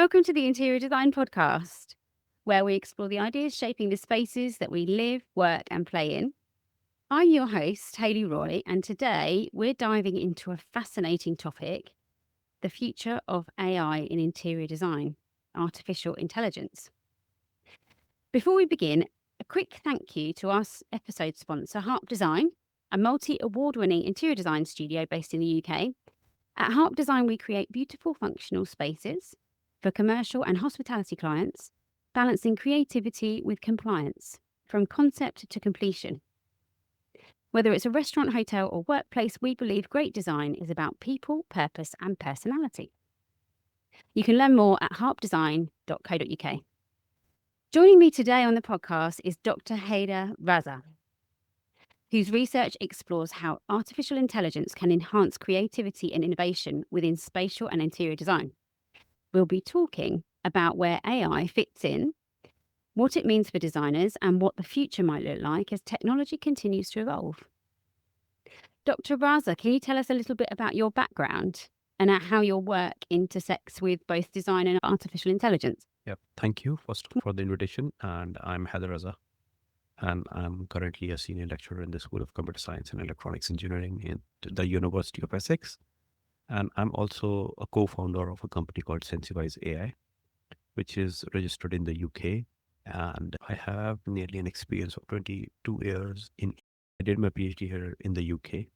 Welcome to the Interior Design Podcast, where we explore the ideas shaping the spaces that we live, work, and play in. I'm your host, Hayley Roy, and today we're diving into a fascinating topic: the future of AI in interior design, artificial intelligence. Before we begin, a quick thank you to our episode sponsor, Harp Design, a multi-award winning interior design studio based in the UK. At Harp Design, we create beautiful functional spaces for commercial and hospitality clients, balancing creativity with compliance, from concept to completion. Whether it's a restaurant, hotel, or workplace, we believe great design is about people, purpose, and personality. You can learn more at harpdesign.co.uk. Joining me today on the podcast is Dr Haider Raza, whose research explores how artificial intelligence can enhance creativity and innovation within spatial and interior design. We'll be talking about where AI fits in, what it means for designers, and what the future might look like as technology continues to evolve. Dr. Raza, can you tell us a little bit about your background and how your work intersects with both design and artificial intelligence? Yep. Thank you first for the invitation. And I'm Haider Raza, and I'm currently a senior lecturer in the School of Computer Science and Electronics Engineering in the University of Essex. And I'm also a co-founder of a company called Sensiwise AI, which is registered in the UK. And I have nearly an experience of 22 years I did my PhD here in the UK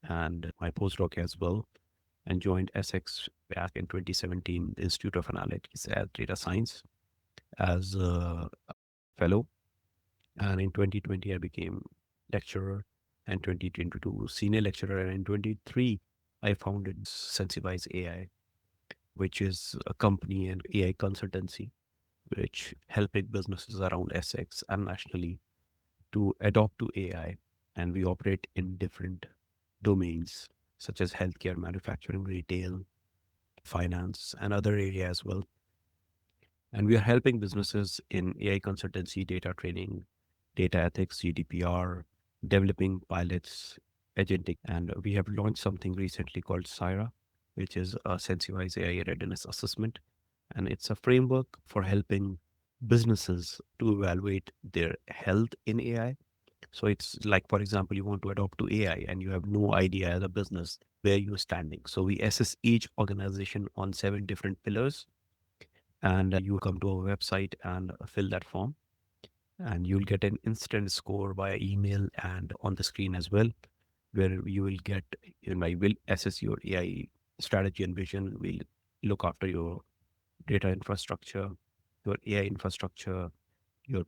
and my postdoc as well, and joined Essex back in 2017, the Institute of Analytics and Data Science, as a fellow. And in 2020, I became lecturer, and 2022 senior lecturer. And in 23, I founded Sensiwise AI, which is a company and AI consultancy, which helping businesses around Essex and nationally to adopt to AI. And we operate in different domains such as healthcare, manufacturing, retail, finance, and other areas as well. And we are helping businesses in AI consultancy, data training, data ethics, GDPR, developing pilots, agentic. And we have launched something recently called Syra, which is a Sensiwise AI readiness assessment. And it's a framework for helping businesses to evaluate their health in AI. So it's like, for example, you want to adopt to AI and you have no idea as a business where you're standing. So we assess each organization on 7 different pillars, and you come to our website and fill that form, and you'll get an instant score via email and on the screen as well, where you will get, I will assess your AI strategy and vision. We'll look after your data infrastructure, your AI infrastructure, your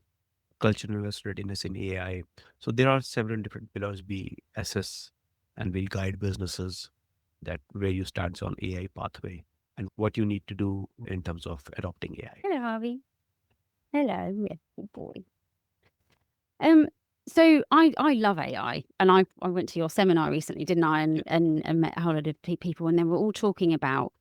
cultural readiness in AI. So there are several different pillars we assess, and we'll guide businesses that where you stand on AI pathway and what you need to do in terms of adopting AI. Hello, Harvey. Hello, yeah, good boy. So I love AI, and I went to your seminar recently, didn't I? And met a whole lot of people, and they were all talking about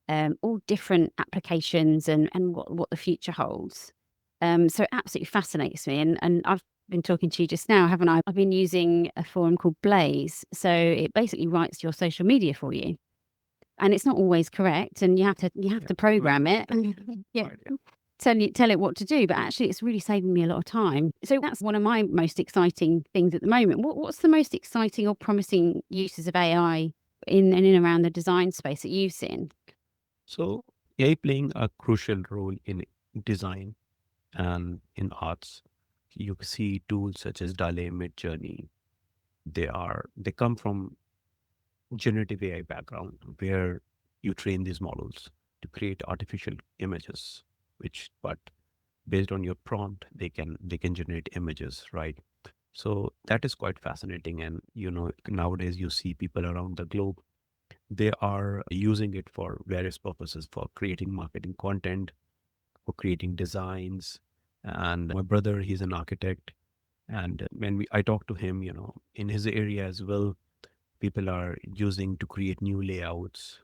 all different applications and what the future holds. So it absolutely fascinates me, and I've been talking to you just now, haven't I? I've been using a forum called Blaze, so it basically writes your social media for you, and it's not always correct, and you have to program it. Yeah. Right, yeah. Tell it what to do, but actually it's really saving me a lot of time. So that's one of my most exciting things at the moment. What's the most exciting or promising uses of AI in and around the design space that you've seen? So AI playing a crucial role in design and in arts. You see tools such as DALL-E, Midjourney. They come from generative AI background where you train these models to create artificial images, which but based on your prompt, they can generate images, right? So that is quite fascinating. And nowadays you see people around the globe, they are using it for various purposes, for creating marketing content, for creating designs. And my brother, he's an architect, and when I talk to him, in his area as well, people are using to create new layouts.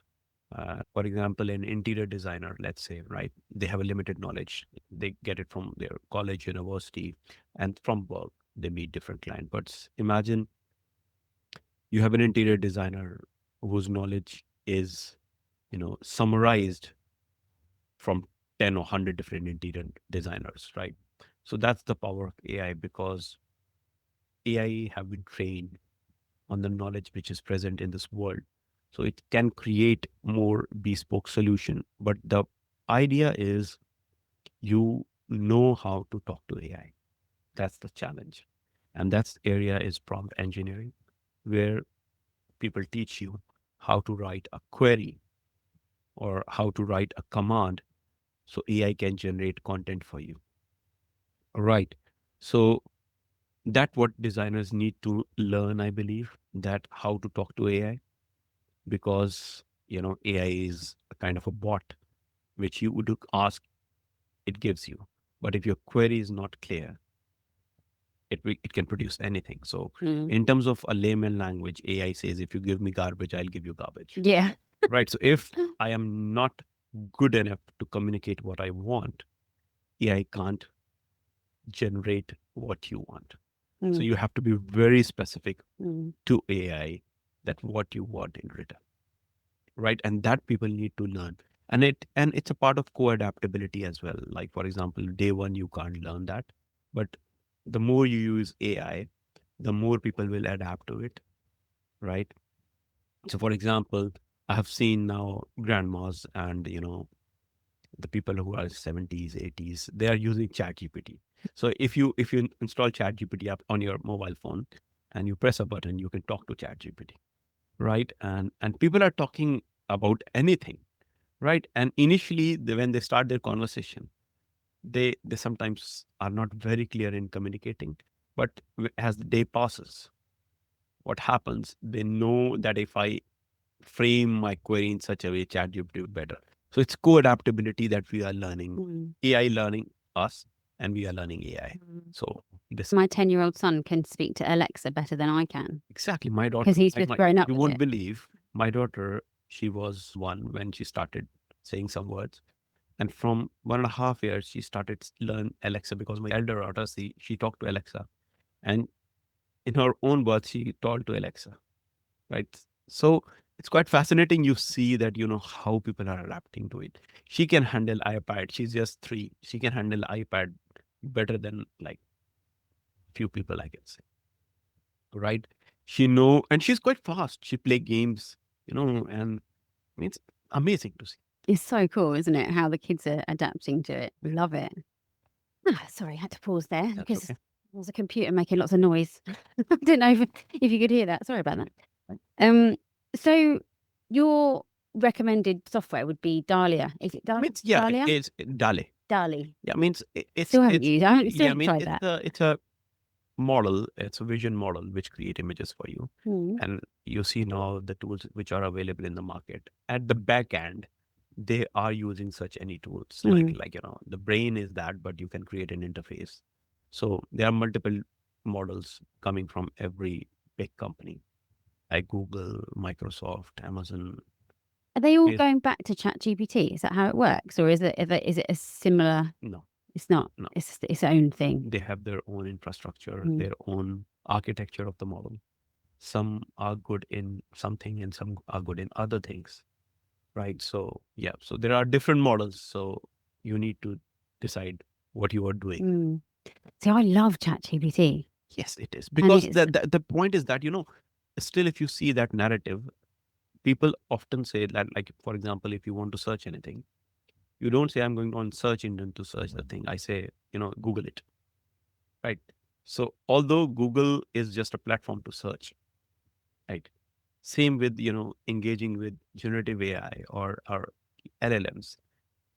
For example, an interior designer, let's say, right? They have a limited knowledge. They get it from their college, university, and from work. They meet different clients. But imagine you have an interior designer whose knowledge is, summarized from 10 or 100 different interior designers, right? So that's the power of AI, because AI have been trained on the knowledge which is present in this world. So it can create more bespoke solution. But the idea is you know how to talk to AI. That's the challenge. And that's area is prompt engineering, where people teach you how to write a query or how to write a command so AI can generate content for you. Right. So that what designers need to learn, I believe, that how to talk to AI, because AI is a kind of a bot which you would ask, it gives you. But if your query is not clear, it can produce anything. So Mm. in terms of a layman language, AI says, if you give me garbage, I'll give you garbage. Yeah. Right. So if I am not good enough to communicate what I want, AI can't generate what you want. So Mm. you have to be very specific Mm. to AI that what you want in return. Right. And that people need to learn. And it's a part of co-adaptability as well. Like, for example, day one, you can't learn that. But the more you use AI, the more people will adapt to it. Right. So for example, I have seen now grandmas and the people who are 70s, 80s, they are using ChatGPT. So if you install ChatGPT app on your mobile phone and you press a button, you can talk to ChatGPT, right? And people are talking about anything, right? And initially, when they start their conversation, they sometimes are not very clear in communicating. But as the day passes, what happens? They know that if I frame my query in such a way, ChatGPT will better. So it's co-adaptability that we are learning. Mm. AI learning us, and we are learning AI. Mm. So this My 10-year-old son can speak to Alexa better than I can exactly my because daughter. he's Like just grown up you with won't it. believe my daughter. She was one when she started saying some words, and from 1.5 years she started learn Alexa, because my elder daughter, she talked to Alexa, and in her own words she talked to Alexa, right? So it's quite fascinating. You see that how people are adapting to it. She can handle iPad. She's just 3. She can handle iPad better than like few people, I can say. Right? She know, and she's quite fast. She play games, and it's amazing to see. It's so cool, isn't it? How the kids are adapting to it. Love it. Ah, sorry, I had to pause there That's because okay. there's a computer making lots of noise. I didn't know if you could hear that. Sorry about that. Right. So your recommended software would be Dahlia. Is it Means yeah, Dahlia? it's Dale. Dali. Yeah, means Still haven't it's used. I haven't still yeah. I haven't mean tried it's that. a model. It's a vision model which create images for you. Hmm. And you see now the tools which are available in the market. At the back end, they are using such any tools like Mm. the brain is that, but you can create an interface. So there are multiple models coming from every big company like Google, Microsoft, Amazon. Are they all Yes. going back to ChatGPT? Is that how it works, or is it a similar? No, It's not. no. It's its own thing. They have their own infrastructure, Mm. their own architecture of the model. Some are good in something and some are good in other things. Right. So, yeah. So there are different models. So you need to decide what you are doing. Mm. See, I love ChatGPT, Yes, it is. and Because it's the point is that, still, if you see that narrative, people often say that, like, for example, if you want to search anything, you don't say, I'm going on search engine to search the thing. I say, Google it. Right. So, although Google is just a platform to search, right? Same with, engaging with generative AI or LLMs,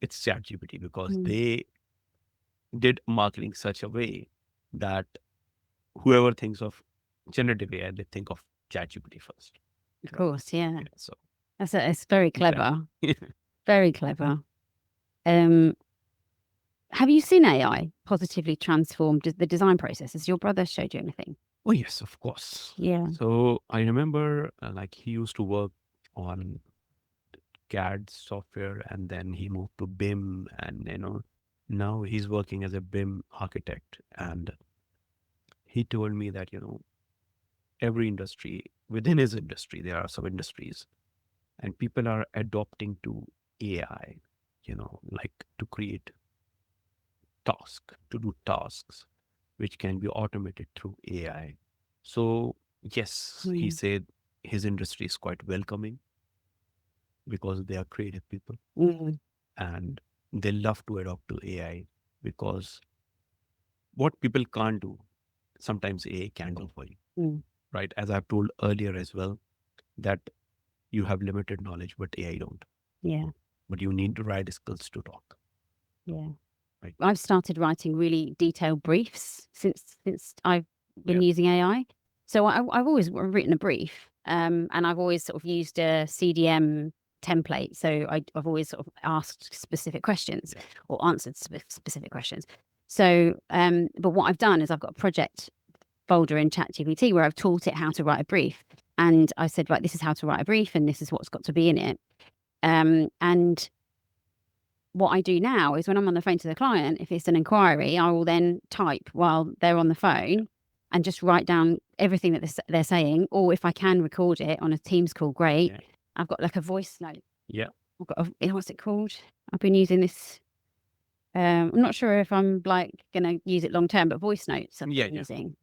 it's ChatGPT, because mm, they did marketing such a way that whoever thinks of generative AI, they think of ChatGPT first. of Right. course, yeah. Yeah. So It's very exactly. clever. Very clever. Um, have you seen AI positively transform the design process? Has your brother showed you anything? Oh yes, of course. Yeah. So I remember like he used to work on CAD software, and then he moved to BIM, and now he's working as a BIM architect. And he told me that every industry, within his industry, there are some industries, and people are adopting to AI. like to create to do tasks which can be automated through AI. So yes, he said his industry is quite welcoming because they are creative people and they love to adopt to AI because what people can't do, sometimes AI can do for you, right? As I've told earlier as well, that you have limited knowledge, but AI don't. Yeah. But you need the right skills to talk. Yeah. Right. I've started writing really detailed briefs since I've been Yeah. using AI. So I've always written a brief, and I've always sort of used a CDM template. So I've always sort of asked specific questions or answered specific questions. So, but what I've done is I've got a project folder in ChatGPT where I've taught it how to write a brief, and I said, right, this is how to write a brief, and this is what's got to be in it. And what I do now is when I'm on the phone to the client, if it's an inquiry, I will then type while they're on the phone and just write down everything that they're saying. Or if I can record it on a Teams call, great. Yeah. I've got like a voice note. Yeah. I've got what's it called? I've been using this. I'm not sure if I'm like going to use it long term, but voice notes I've been using.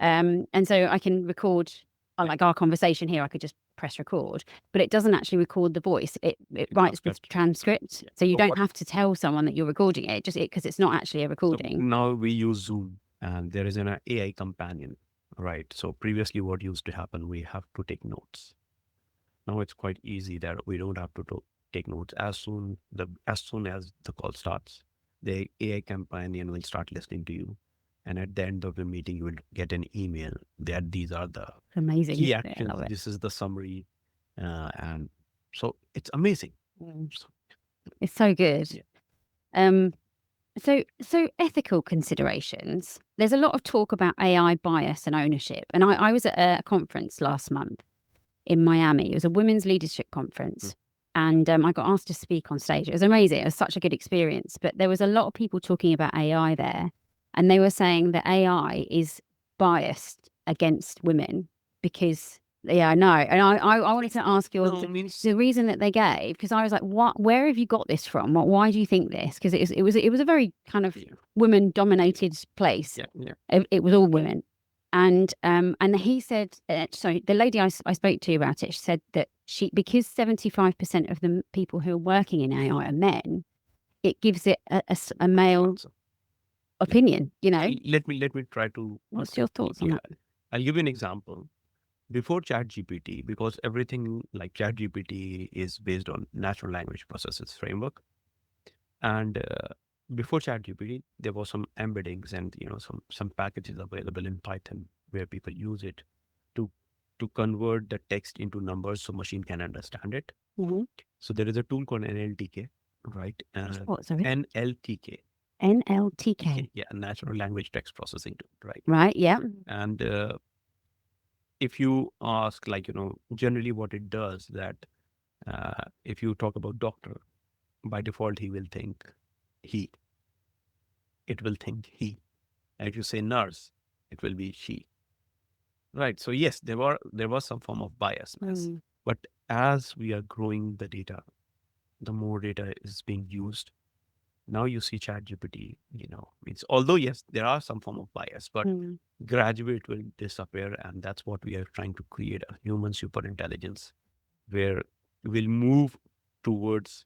And so I can record like our conversation here. I could just press record, but it doesn't actually record the voice. It writes the transcript, so you don't have to tell someone that you're recording it, just because it's not actually a recording. So now we use Zoom, and there is an AI companion, right? So previously, what used to happen, we have to take notes. Now it's quite easy that we don't have to take notes. As soon as the call starts, the AI companion will start listening to you. And at the end of the meeting, you will get an email that these are the amazing key isn't it? I actions. love it. This is the summary. And so it's amazing. It's so good. Yeah. So ethical considerations. There's a lot of talk about AI bias and ownership. And I was at a conference last month in Miami. It was a women's leadership conference. And I got asked to speak on stage. It was amazing. It was such a good experience. But there was a lot of people talking about AI there. And they were saying that AI is biased against women because, yeah, I know. And I wanted to ask you the reason that they gave, because I was like, what? Where have you got this from? Why do you think this? Because it was a very kind of women dominated place. It was all women. And he said, sorry, the lady I spoke to about it, she said that because 75% of the people who are working in AI are men, it gives it a male opinion, Let me try to. What's your thoughts on that? I'll give you an example. Before ChatGPT, because everything like ChatGPT is based on natural language processes framework, and before ChatGPT, there was some embeddings and some packages available in Python where people use it to convert the text into numbers so machine can understand it. So there is a tool called NLTK, right? What, sorry? NLTK. NLTK. Yeah, natural language text processing tool, right? Right, yeah. And if you ask, generally what it does that if you talk about doctor, by default he will think he. It will think he. And if you say nurse, it will be she. Right. So yes, there was some form of biasness, but as we are growing the data, the more data is being used. Now you see ChatGPT, means although yes, there are some form of bias, but gradually it will disappear, and that's what we are trying to create, a human super intelligence, where we'll move towards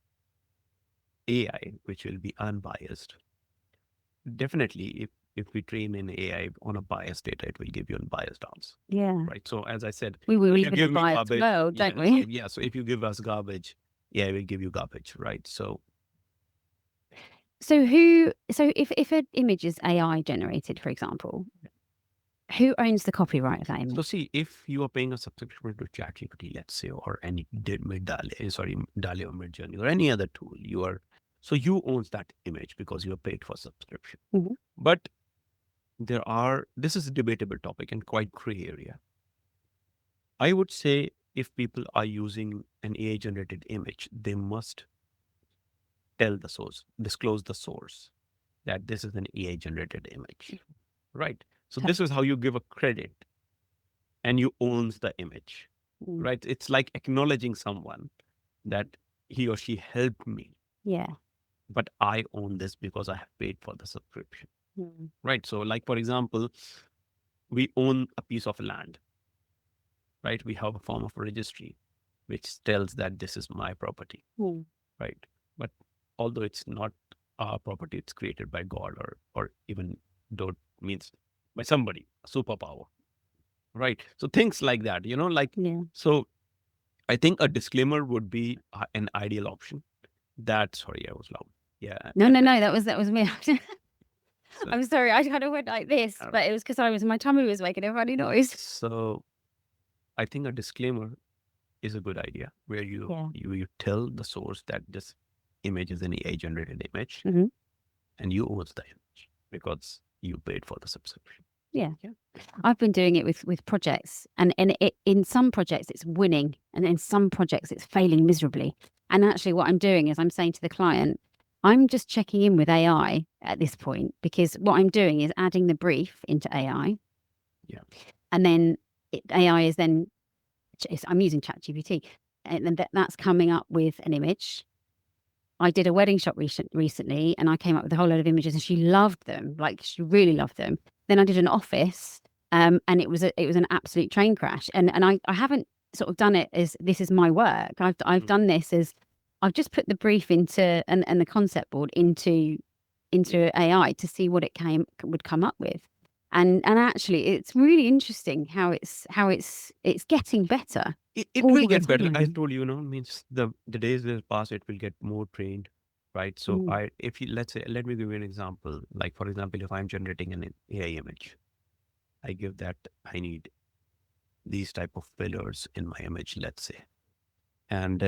AI, which will be unbiased. Definitely, if we train in AI on a biased data, it will give you unbiased answer. Yeah. Right. So as I said, we live in a biased world, don't we? Yeah. So if you give us garbage, yeah, it will give you garbage. Right. So if an image is AI generated, for example, who owns the copyright of that image? So see, if you are paying a subscription to ChatGPT, let's say, or any DALL-E or Midjourney or any other tool, you owns that image because you are paid for subscription. But this is a debatable topic and quite gray area. I would say if people are using an AI generated image, they must tell the source, disclose the source that this is an AI generated image, right? So this is how you give a credit and you owns the image, right? It's like acknowledging someone that he or she helped me. Yeah. but I own this because I have paid for the subscription. Mm. Right. So, like, for example, we own a piece of land, right? We have a form of registry which tells that this is my property, Mm. right? But although it's not our property, it's created by God, or even though it means by somebody, a superpower, right? So things like that, like, Yeah. so I think a disclaimer would be an ideal option. That, sorry, I was loud. Yeah. No, no, no. That was me. So, I'm sorry. I kind of went like this, uh, but it was because my tummy was making a funny noise. so I think a disclaimer is a good idea where you Yeah. you tell the source that this image is an AI generated image Hmm. and you own the image because you paid for the subscription. Yeah. Yeah. I've been doing it with projects, and in some projects it's winning, and in some projects it's failing miserably. And actually, what I'm doing is I'm saying to the client, I'm just checking in with AI at this point, because what I'm doing is adding the brief into AI, Yeah. and then AI is then I'm using ChatGPT, and then that's coming up with an image. I did a wedding shop recently, and I came up with a whole load of images, and she loved them. Like, she really loved them. Then I did an office, and it was an absolute train crash. And I haven't sort of done it as this is my work. I've Mm. done this as I've just put the brief into and the concept board into AI to see what it would come up with. And actually, it's really interesting how it's getting better It all will the get better. I time. told you, means the days will pass, it will get more trained, right? So Mm. if you, let's say, let me give you an example. Like, for example, if I'm generating an AI image, I give that I need these type of pillars in my image, let's say. And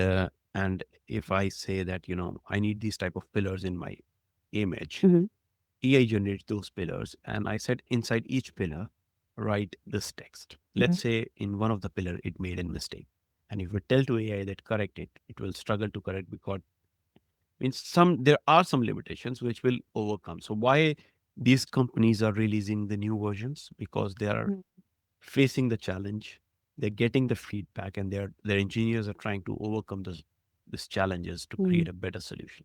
if I say that, I need these type of pillars in my image, Hmm. AI generates those pillars, and I said inside each pillar, write this text. Hmm. Let's say in one of the pillar it made a mistake, and if we tell to AI that correct it, it will struggle to correct because means there are some limitations which will overcome. So why these companies are releasing the new versions? Because they are facing the challenge, they're getting the feedback, and their engineers are trying to overcome these challenges to Mm. create a better solution.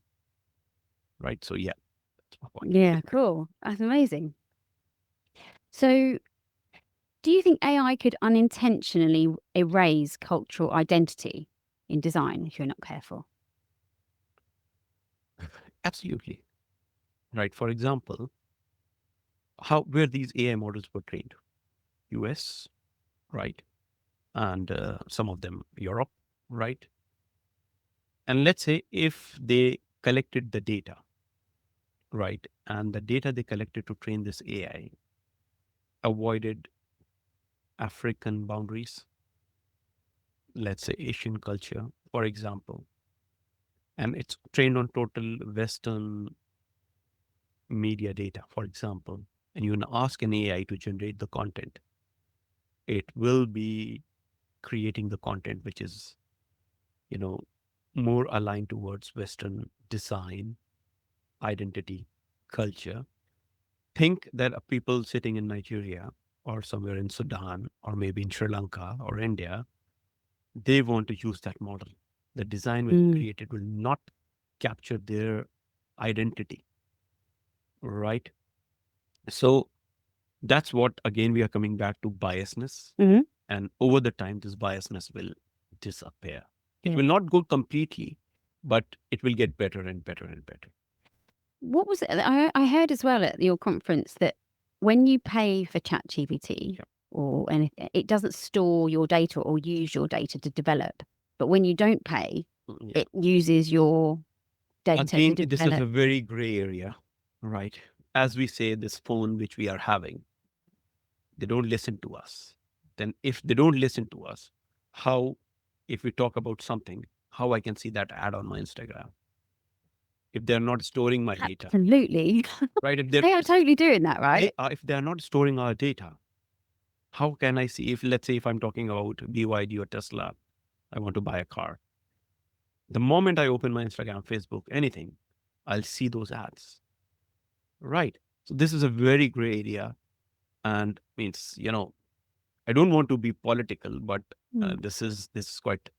Right. So yeah, that's my point. Yeah, cool. That's amazing. So, do you think AI could unintentionally erase cultural identity in design if you're not careful? Absolutely. Right. For example, how where these AI models were trained? US, right? And some of them Europe, right? And let's say if they collected the data, right? And the data they collected to train this AI avoided African boundaries, let's say Asian culture, for example, and it's trained on total Western media data, for example, and you ask an AI to generate the content, it will be creating the content which is, you know, more aligned towards Western design, identity, culture. Think that a people sitting in Nigeria or somewhere in Sudan or maybe in Sri Lanka or India, they want to use that model. The design which Mm. created will not capture their identity, right? So that's what, again, we are coming back to biasness. Hmm. And over the time, this biasness will disappear. It Yeah. will not go completely, but it will get better and better and better. What was it? I heard as well at your conference that when you pay for ChatGPT Yeah. or anything, it doesn't store your data or use your data to develop. But when you don't pay, Yeah. it uses your data to Again, this is develop. a very gray area, right? As we say, this phone which we are having, they don't listen to us. Then, if they don't listen to us, how, if we talk about something, how I can see that ad on my Instagram? If they're not storing my data, Absolutely. right? If they're They are totally doing that, right? if they're not storing our data, how can I see? If, let's say, if I'm talking about BYD or Tesla, I want to buy a car. The moment I open my Instagram, Facebook, anything, I'll see those ads, right? So this is a very gray area, and means, I don't want to be political, but Mm. this is quite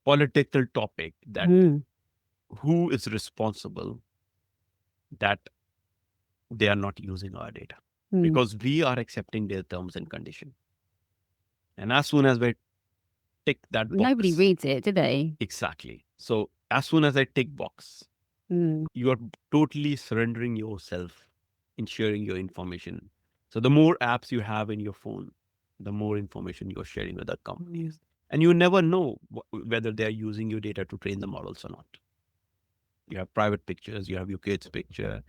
political topic that Mm. who is responsible that they are not using our data? Mm. Because we are accepting their terms and condition. And as soon as we tick that Nobody box, reads it, do they? exactly. So as soon as I tick box, Mm. you are totally surrendering yourself in sharing your information. So the more apps you have in your phone, the more information you're sharing with other companies. And you never know whether they're using your data to train the models or not. You have private pictures, you have your kids' picture.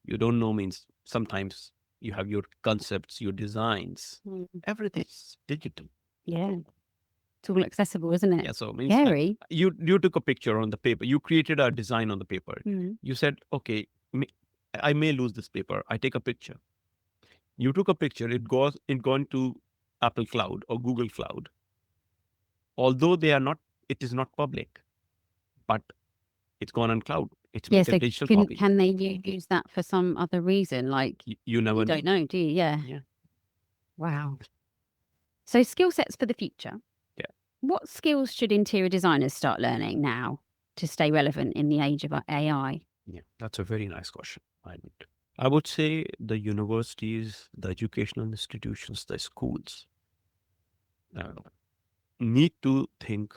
You don't know means sometimes you have your concepts, your designs. Mm. Everything's digital. Yeah. It's all accessible, isn't it? Yeah, so means Scary. you took a picture on the paper. You created a design on the paper. Mm. You said, okay, I may lose this paper. I take a picture. You took a picture. It gone to Apple Cloud or Google Cloud. Although they are not, it is not public, but it's gone on cloud. It's Yeah, a so digital copy. can they use that for some other reason? Like, You never you know. don't know, do you? Yeah. Yeah, Wow. So skill sets for the future. yeah, What skills should interior designers start learning now to stay relevant in the age of AI? yeah. That's a very nice question. I would say the universities, the educational institutions, the schools uh, need to think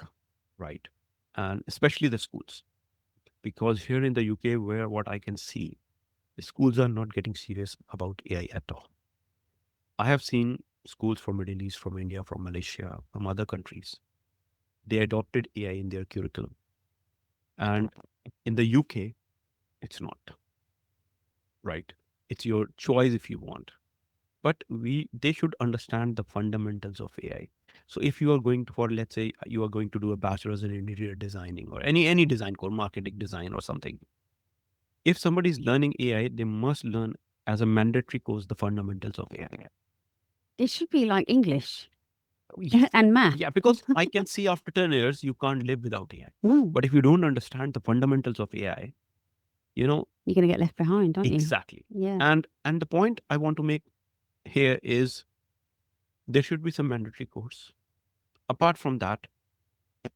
right, and especially the schools, because here in the UK, where what I can see, the schools are not getting serious about AI at all. I have seen schools from Middle East, from India, from Malaysia, from other countries. They adopted AI in their curriculum, and in the UK, it's not right. It's your choice if you want, but they should understand the fundamentals of AI. So if you are going to, for let's say you are going to do a bachelor's in interior designing or any design course, marketing design or something, if somebody is learning AI, they must learn as a mandatory course the fundamentals of AI. It should be like English Yes. and math. Yeah, because I can see after 10 years you can't live without AI. Mm. But if you don't understand the fundamentals of AI, you know You're going to get left behind, aren't you? exactly. Yeah. And the point I want to make here is there should be some mandatory course. Apart from that,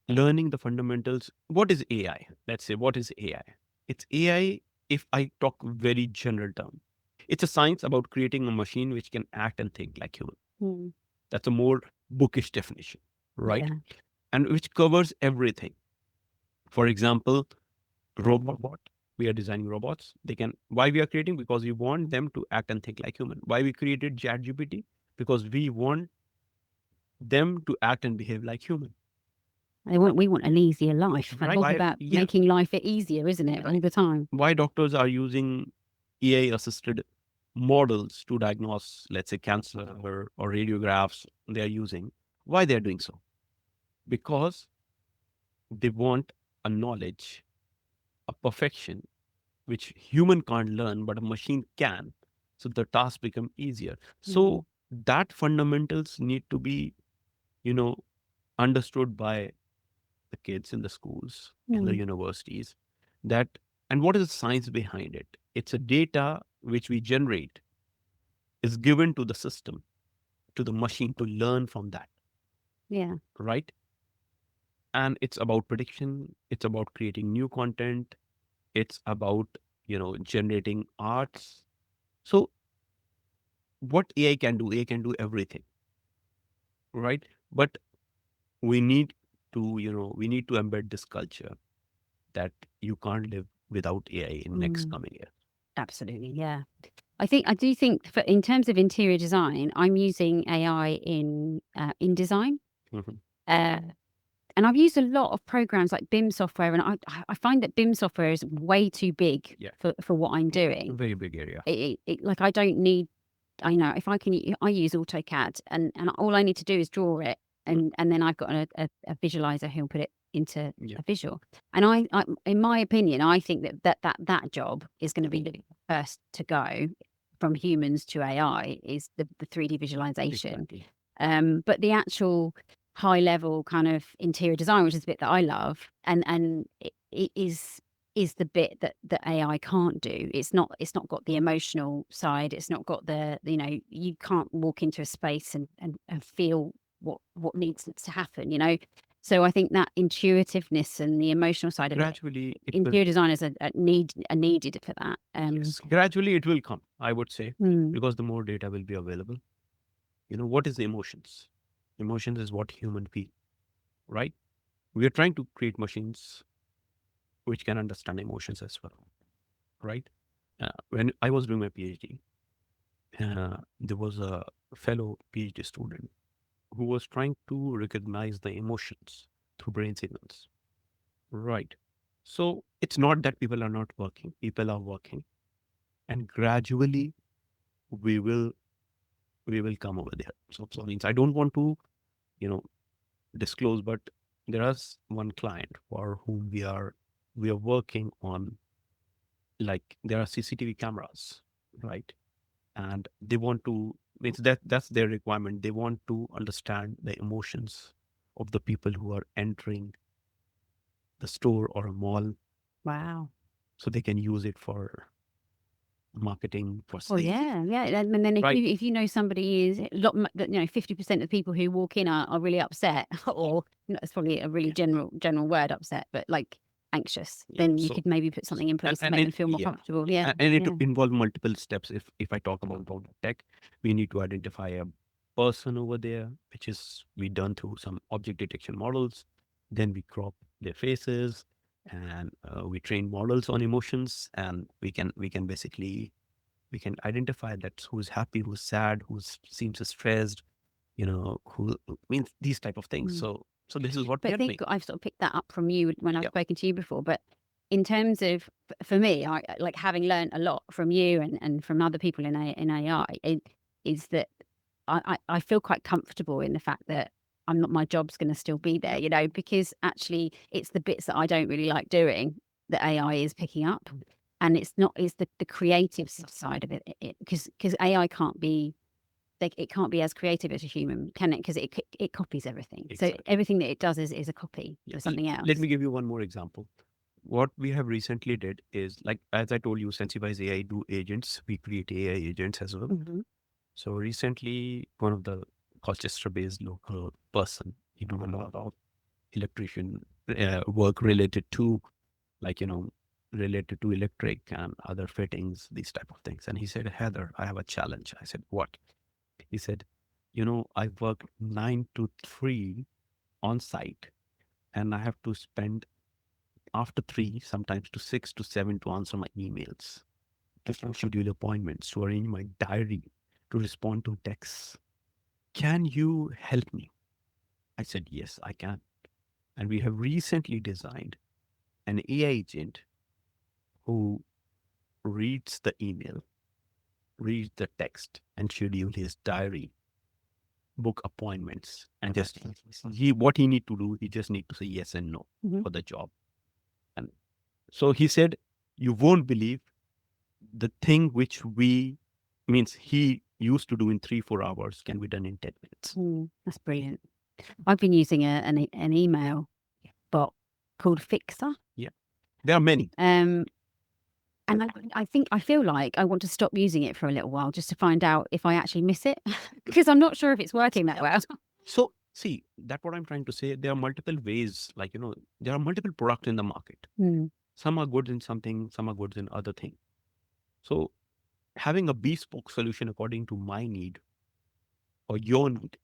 learning the fundamentals. What is AI? Let's say, what is AI? It's AI, if I talk very general term. It's a science about creating a machine which can act and think like human. Mm. That's a more bookish definition, right? Yeah. And which covers everything. For example, robot. We are designing robots. They can. Why we are creating? Because we want them to act and think like human. Why we created ChatGPT? Because we want them to act and behave like human. We want an easier life. And Right? talk Why? about Yeah. making life easier, isn't it? All the time. Why doctors are using AI assisted models to diagnose, let's say, cancer or radiographs they are using. Why they are doing so? Because they want a knowledge, a perfection which human can't learn, but a machine can. So the task become easier. Mm. So that fundamentals need to be, you know, understood by the kids in the schools, in the Mm. universities. That and what is the science behind it? It's a data which we generate is given to the system, to the machine to learn from that, Yeah. right? And it's about prediction. It's about creating new content. It's about generating arts. So what AI can do? AI can do everything, right? But we need to we need to embed this culture that you can't live without AI in next Mm. coming year. Absolutely. Yeah. I do think for in terms of interior design, I'm using AI in InDesign. Mhm. Uh, and I've used a lot of programs like BIM software, and I find that BIM software is way too big Yeah, for what I'm a doing. very big area. Like I don't need. I know if I can, I use AutoCAD, and all I need to do is draw it, and then I've got a visualizer who'll put it into Yeah, a visual. And in my opinion, I think that job is going to be the first to go from humans to AI is the 3D visualization. exactly. But the actual high level kind of interior design, which is the bit that I love, and it is the bit that AI can't do. It's not got the emotional side. It's not got you can't walk into a space and feel what needs to happen. So I think that intuitiveness and the emotional side of it, Gradually, it will. interior designers are needed for that. Yes, gradually it will come, I would say, Hmm. because the more data will be available. What is the emotions? Emotions is what human feel, right? We are trying to create machines which can understand emotions as well, right? When I was doing my PhD, there was a fellow PhD student who was trying to recognize the emotions through brain signals, right? So it's not that people are not working; people are working, and gradually we will we will come over there. So means I don't want to you know disclose, but there is one client for whom we are working on, like there are CCTV cameras, right? And they want to, means that's their requirement. They want to understand the emotions of the people who are entering the store or a mall, Wow. so they can use it for marketing, for Well, sales, yeah. And then right? if you know somebody is 50% of people who walk in are really upset, or that's probably a really Yeah, general word, upset, but like anxious, yeah. then you So could maybe put something in place to and make it them feel more yeah, comfortable. Yeah, and it yeah. involve multiple steps. If I talk about tech, we need to identify a person over there, which is we done through some object detection models. Then we crop their faces, and we train models on emotions, and we can basically we can identify that who's happy, who's sad, who seems stressed, who means these type of things. Mm. So this is what we But are I doing. think I've sort of picked that up from you when I've Yeah. spoken to you before. But in terms of, for me, I like having learned a lot from you and from other people in AI, is that I feel quite comfortable in the fact that I'm not, my job's going to still be there, because actually it's the bits that I don't really like doing that AI is picking up. And it's the creative side of it, because AI can't be, it can't be as creative as a human, can it? Because it copies everything. So Exactly. everything that it does is a copy Yeah. of something Let else. me give you one more example. What we have recently did is, like as I told you, Sensiwise AI do agents. We create AI agents as well. Hmm. So recently, one of the Colchester-based local person, he do a lot of electrician work related to, like related to electric and other fittings, these type of things. And he said, Heather, I have a challenge. I said, what? He said, I work 9 to 3 on site, and I have to spend after 3, sometimes to 6 to 7 to answer my emails, to schedule appointments, to arrange my diary, to respond to texts. Can you help me? I said, yes, I can. And we have recently designed an AI agent who reads the email, reads the text, and schedule his diary, book appointments, and just what he need to do, he just need to say yes and no Hmm. for the job. And so he said, you won't believe the thing which we means he used to do in 3 4 hours can be done in 10 minutes. That's brilliant. I've been using an email bot called Fixer. Yeah, there are many. Um, and I feel like I want to stop using it for a little while just to find out if I actually miss it, because I'm not sure if it's working that well. So see, that's what I'm trying to say. There are multiple ways, like there are multiple products in the market. Mm. Some are good in something, some are good in other thing. So having a bespoke solution according to my need or your need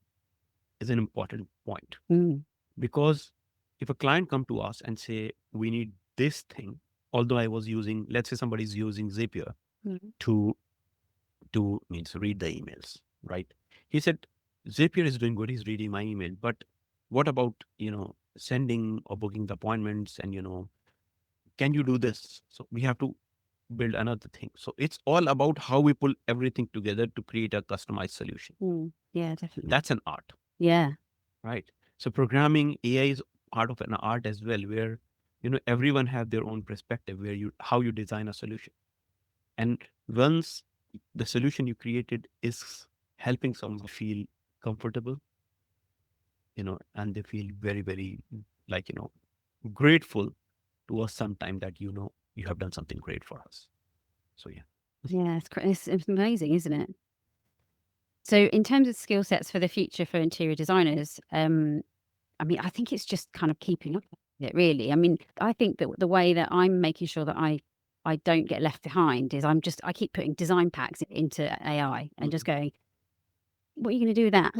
is an important point. Mm. Because if a client come to us and say we need this thing, although I was using, let's say somebody's using Zapier Mm. to means read the emails, right? He said Zapier is doing good, he's reading my email, but what about sending or booking the appointments, and can you do this? So we have to build another thing. So it's all about how we pull everything together to create a customized solution. Yeah, definitely. That's an art, Yeah. right? So programming AI is part of an art as well, where everyone have their own perspective, where you how you design a solution. And once the solution you created is helping someone feel comfortable, and they feel very, very, like, grateful to us sometime that, you have done something great for us. So, yeah. Yeah, it's amazing, isn't it? So in terms of skill sets for the future for interior designers, I mean, I think it's just kind of keeping up with it, really. I mean, I think that the way that I'm making sure that I don't get left behind is I keep putting design packs into AI and just going, what are you going to do with that?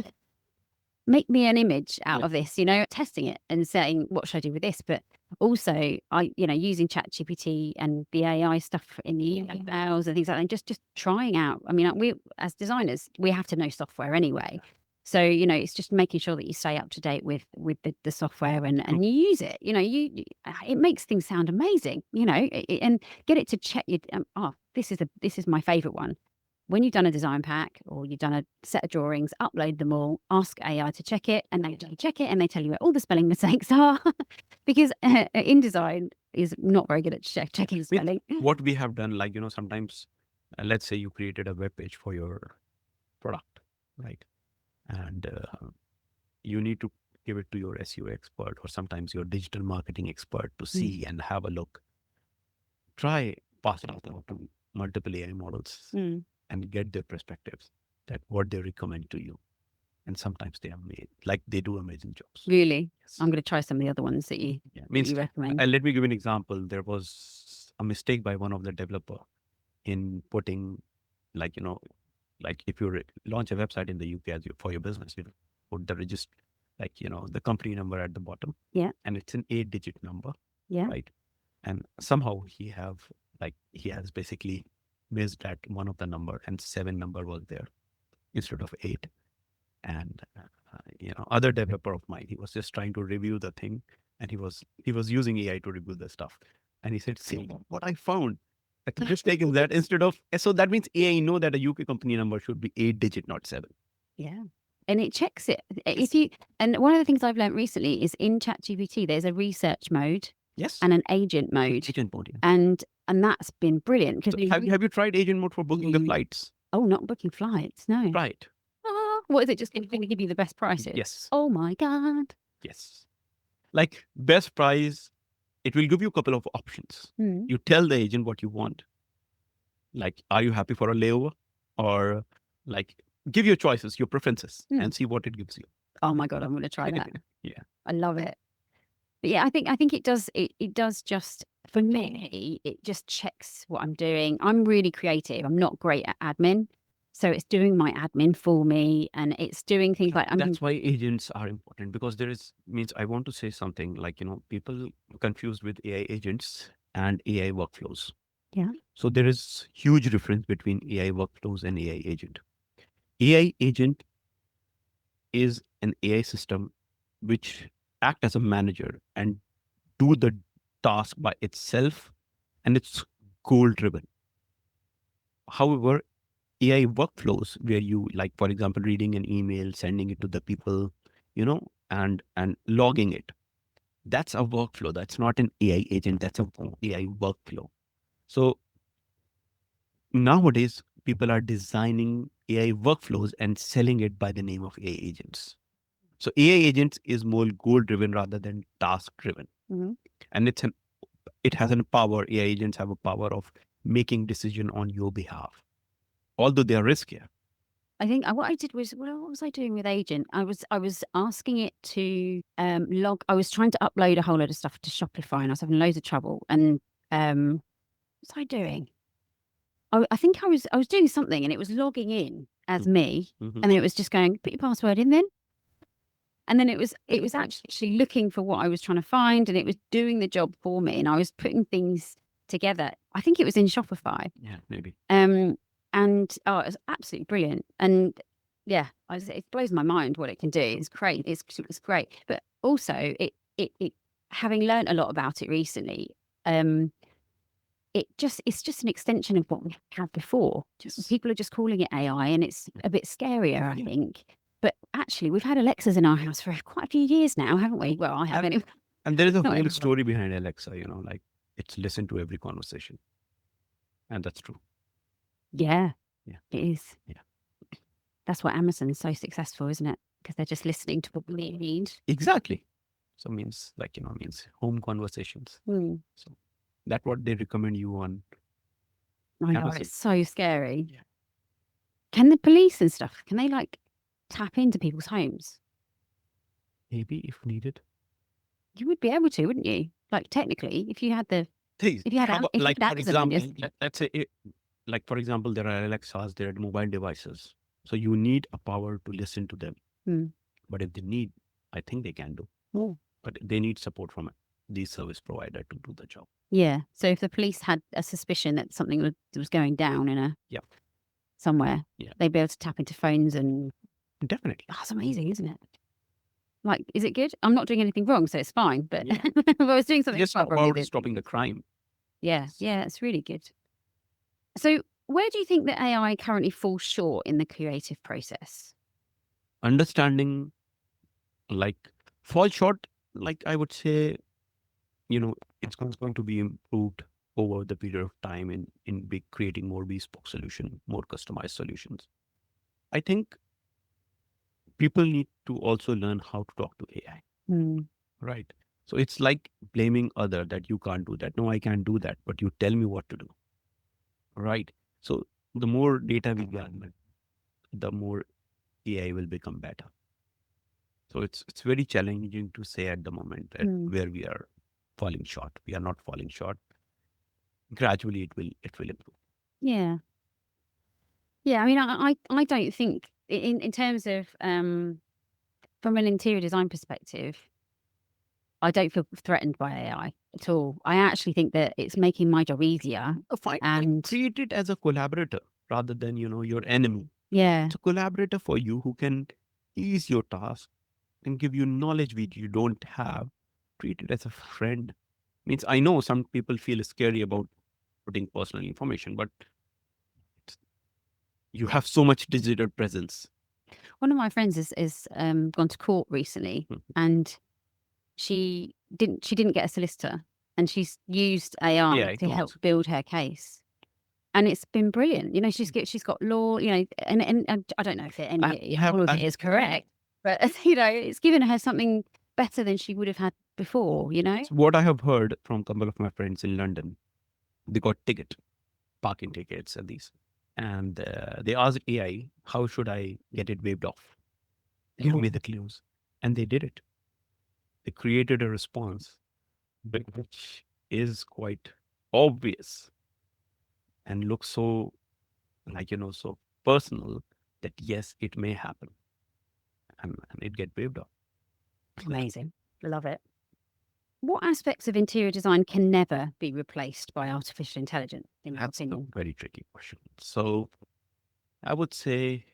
Make me an image out of this, testing it and saying, what should I do with this? But also using ChatGPT and the AI stuff in the emails and things like that, and just trying out. I mean, we as designers, we have to know software anyway. So, it's just making sure that you stay up to date with the software and you use it. It makes things sound amazing, and get it to check you. This is my favorite one. When you've done a design pack or you've done a set of drawings, upload them all, ask AI to check it, and they check it and they tell you where all the spelling mistakes are. Because InDesign is not very good at checking spelling. What we have done, sometimes, let's say you created a web page for your product, right? And you need to give it to your SEO expert or sometimes your digital marketing expert to see and have a look. Try passing it out to multiple AI models and get their perspectives, that what they recommend to you. And sometimes they do amazing jobs. Really? Yes. I'm going to try some of the other ones that you recommend. Let me give you an example. There was a mistake by one of the developer in putting, if you launch a website in the UK for your business, you put the register, the company number at the bottom. Yeah. And it's an 8-digit number. Yeah. Right. And somehow he has basically missed that one of the number, and 7 number was there instead of 8. And other developer of mine, he was just trying to review the thing, and he was using AI to review the stuff, and he said, "See what I found. The mistake is that instead of, so that means AI know that a UK company number should be 8-digit, not 7." Yeah. And it checks it. And one of the things I've learned recently is in ChatGPT, there's a research mode. Yes. And an agent mode. Agent mode, yeah. And that's been brilliant. So have you tried agent mode for booking the flights? Oh, not booking flights, no. Right. What is it? Just going to give you the best prices? Yes. Oh my God. Yes. Like best price, it will give you a couple of options. You tell the agent what you want. Like, are you happy for a layover? Or give your choices, your preferences, and see what it gives you. Oh my God, I'm going to try that. Yeah. I love it. But yeah, I think it does. It does just, for me, it just checks what I'm doing. I'm really creative. I'm not great at admin. So it's doing my admin for me, and it's doing things like... That's why agents are important, because I want to say something people confused with AI agents and AI workflows. Yeah. So there is huge difference between AI workflows and AI agent. AI agent is an AI system which act as a manager and do the task by itself, and it's goal driven. However, AI workflows, where you, for example, reading an email, sending it to the people, and logging it, that's a workflow. That's not an AI agent. That's a AI workflow. So nowadays, people are designing AI workflows and selling it by the name of AI agents. So AI agents is more goal driven rather than task driven. And it has a power. AI agents have a power of making decision on your behalf, although they are riskier. I think what I did was, what was I doing with Agent? I was asking it to log. I was trying to upload a whole load of stuff to Shopify, and I was having loads of trouble. And what was I doing? I think I was doing something, and it was logging in as me, and then it was just going, put your password in then. And then it was actually looking for what I was trying to find, and it was doing the job for me, and I was putting things together. I think it was in Shopify. Yeah, maybe. And it was absolutely brilliant. And yeah, it blows my mind what it can do. It's great. It's great. But also, it having learned a lot about it recently, it's just an extension of what we had before. People are just calling it AI, and it's a bit scarier, I think. But actually, we've had Alexas in our house for quite a few years now, haven't we? Well, I have anyway. And there is a whole story behind Alexa, it's listened to every conversation. And that's true. Yeah. Yeah. It is. Yeah. That's why Amazon's so successful, isn't it? Because they're just listening to what we need. Exactly. So means home conversations. So that's what they recommend you on. I know, Amazon. it's so scary. Yeah. Can the police and stuff, can they tap into people's homes? maybe if needed. You would be able to, wouldn't you? Like technically, if you had Please, if you like had for Amazon on your example, let's say, like for example, there are Alexas, there are mobile devices. So you need a power to listen to them. Hmm. But if they need, I think they can do. Oh. But they need support from the service provider to do the job. Yeah. So if the police had a suspicion that something was going down in Yeah, somewhere, yeah, they'd be able to tap into phones and definitely. that's amazing, isn't it? Like, is it good? I'm not doing anything wrong, so it's fine. But Yeah. if I was doing something Just wrong, probably about stopping the crime. yeah, it's really good. So, where do you think that AI currently falls short in the creative process? Understanding, like, fall short, like I would say, it's going to be improved over the period of time in creating more bespoke solution, more customized solutions. I think people need to also learn how to talk to AI, Hmm. right? So it's like blaming other that you can't do that. No, I can't do that, but you tell me what to do, right? So the more data we gather, the more AI will become better. So it's very challenging to say at the moment that Hmm. where we are falling short. We are not falling short. Gradually, it will improve. Yeah, yeah. I mean, I don't think in terms of from an interior design perspective, I don't feel threatened by AI at all. I actually think that it's making my job easier. Fine. And Treat it as a collaborator rather than your enemy. yeah, It's a collaborator for you who can ease your task and give you knowledge which you don't have. Treat it as a friend. Means I know some people feel scary about putting personal information, but you have so much digital presence. one of my friends is gone to court recently, Mhm. and she didn't get a solicitor, and she's used AI AI to help tools. build her case. And it's been brilliant. You know, she's got law, and I don't know if I any have all of it is correct, but it's given her something better than she would have had before, you know? so what I have heard from a couple of my friends in London, they got parking tickets and these, and they asked AI, how should I get it waived off? Give me the clues, and they did it. They created a response which is quite obvious and looks so so personal that yes, it may happen, and it get waived off. Amazing. Love it. What aspects of interior design can never be replaced by artificial intelligence, in your That's a opinion? very tricky question. So I would say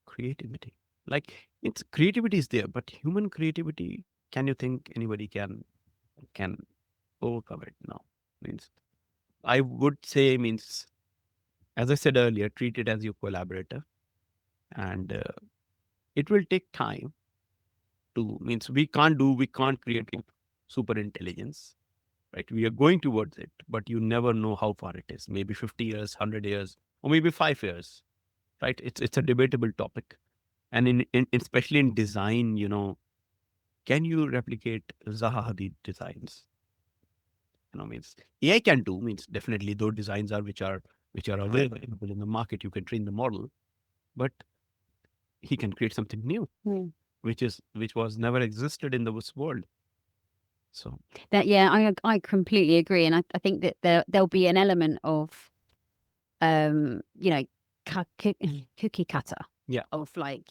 creativity. Like it's creativity is there, but human creativity, can you think anybody can overcome it now? Means I would say means as I said earlier, treat it as your collaborator, and it will take time to means we can't create super intelligence, right? We are going towards it, but you never know how far it is. Maybe 50 years, 100 years, or maybe 5 years, right? It's a debatable topic, and in especially in design, can you replicate Zaha Hadid designs? Means AI can do means definitely those designs are which are available in the market. You can train the model, but he can create something new, Hmm. which was never existed in this world. So That yeah, I completely agree, and I think that there'll be an element of you know, cookie cutter yeah, of like,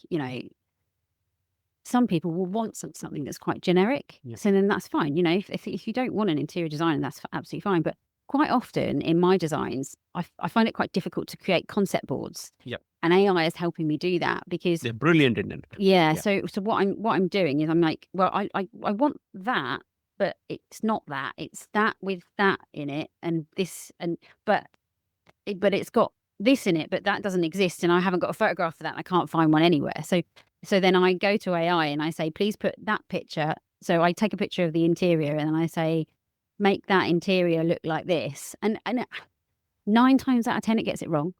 some people will want something that's quite generic. yeah, So then that's fine. You know, if you don't want an interior designer, that's absolutely fine. But quite often in my designs, I find it quite difficult to create concept boards. yeah. And AI is helping me do that because They're brilliant in it. yeah. Yeah, So what I'm doing is I'm like, well, I want that, but it's not that. It's that with that in it and this and but but it's got this in it, but that doesn't exist, and I haven't got a photograph for that. And I can't find one anywhere. So then I go to AI and I say, please put that picture. So I take a picture of the interior and then I say, make that interior look like this. And 9 times out of 10 it gets it wrong,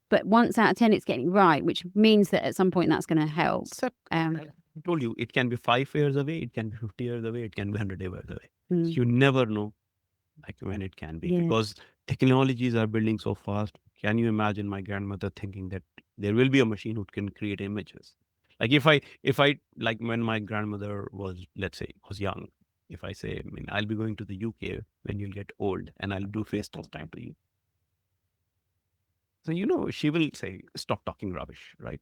but once out of 10 it's getting it right, which means that at some point that's going to help. except I told you it can be 5 years away, it can be 50 years away, it can be 100 years away. Mm, You never know like when it can be, yeah. because technologies are building so fast. Can you imagine my grandmother thinking that there will be a machine who can create images? Like if I like when my grandmother was, let's say, was young, if I say, I mean, I'll be going to the UK when you'll get old and I'll do FaceTime to you. So, she will say, stop talking rubbish, right?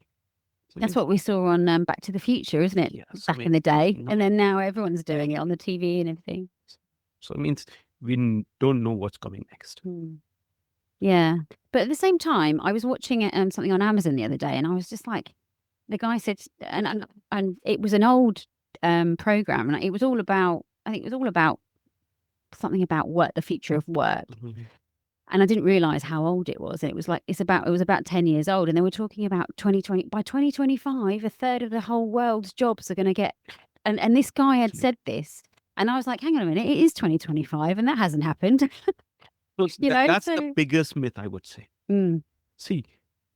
So That's what we saw on Back to the Future, isn't it? yeah, so Back in the day. no. And then now everyone's doing it on the TV and everything. So it means we don't know what's coming next. Yeah. But at the same time, I was watching something on Amazon the other day and I was just like, the guy said, and it was an old program and it was all about, I think it was all about something about work, the future of work. And I didn't realize how old it was. And it was like, it was about 10 years old. And they were talking about 2020, by 2025, a third of the whole world's jobs are going to get, and this guy had said this. And I was like, hang on a minute, it is 2025 and that hasn't happened. So that's so the biggest myth, I would say. Mm, See,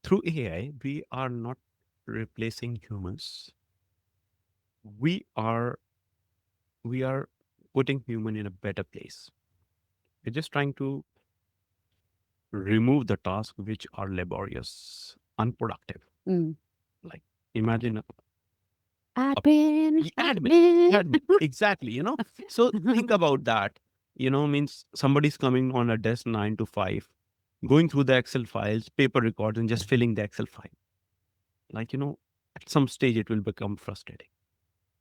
through AI, we are not replacing humans. We are putting human in a better place. We're just trying to remove the tasks which are laborious, unproductive. mm. Like imagine Admin. admin. Exactly. So think about that. Means somebody's coming on a desk 9 to 5, going through the Excel files, paper records, and just filling the Excel file. Like, at some stage it will become frustrating.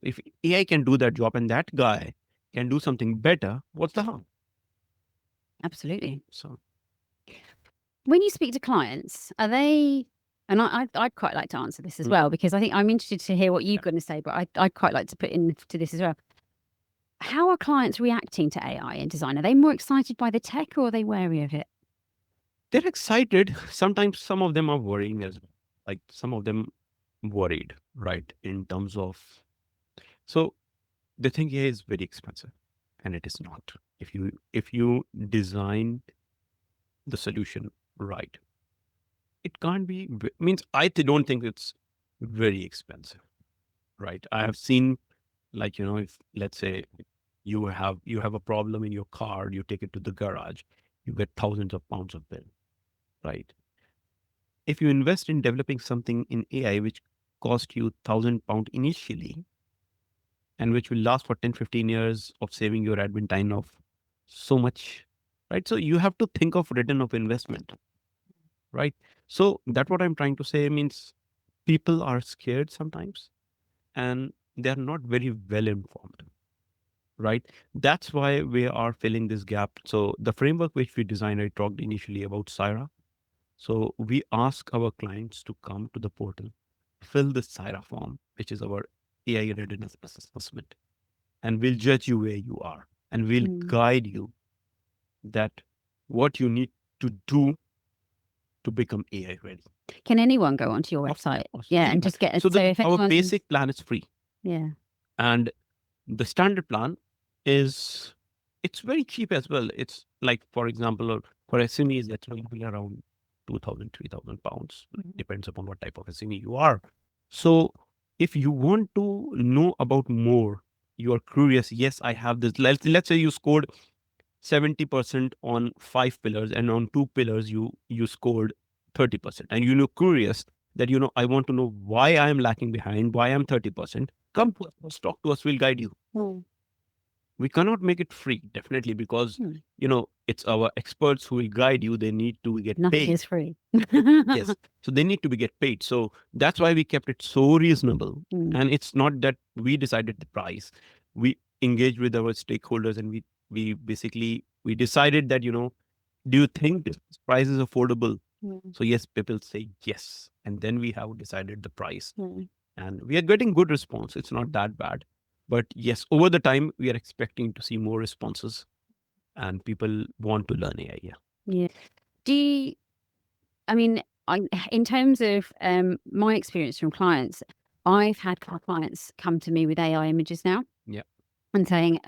If AI can do that job and that guy can do something better, what's the harm? Absolutely. So When you speak to clients, are they, and I'd quite like to answer this as well, because I think I'm interested to hear what you're going to say, but I'd quite like to put into this as well. How are clients reacting to AI in design? Are they more excited by the tech or are they wary of it? they're excited. Sometimes some of them are worrying as well. Like some of them worried, right? In terms of, so the thing here is very expensive and it is not. If you design the solution right, it can't be, means don't think it's very expensive, right? I have seen, like, if let's say you have a problem in your car, you take it to the garage, you get thousands of pounds of bill, right? If you invest in developing something in AI which cost you £1,000 initially and which will last for 10-15 years of saving your admin time of so much, right? So you have to think of return of investment, right? So that's what I'm trying to say. Means people are scared sometimes and they're not very well informed, right? That's why we are filling this gap. So the framework which we designed, I talked initially about Syra. So we ask our clients to come to the portal, fill the Syra form, which is our AI readiness assessment, and we'll judge you where you are and we'll guide you that what you need to do to become AI ready. Can anyone go onto your website? Yeah, and just get it. So if our anyone's basic plan is free. Yeah. And the standard plan is, it's very cheap as well. It's like, for example, for SMEs, that's going to be around 2,000, 3,000 pounds. Depends upon what type of SME you are. So if you want to know about more, you are curious, yes, I have this. Let's say you scored 70% on 5 pillars and on 2 pillars you scored 30%. And curious that, I want to know why I am lacking behind, why I'm 30%. Come to us, talk to us, we'll guide you. We cannot make it free, definitely, because, it's our experts who will guide you. They need to get Nothing paid. is free. Yes. So they need to be get paid. So that's why we kept it so reasonable. And it's not that we decided the price. We engaged with our stakeholders and we basically, we decided that, do you think this price is affordable? So yes, people say yes. And then we have decided the price. And we are getting good response. It's not that bad. But yes, over the time, we are expecting to see more responses and people want to learn AI. Yeah. Do you, I mean, in terms of my experience from clients, I've had clients come to me with AI images now. Yeah. And saying,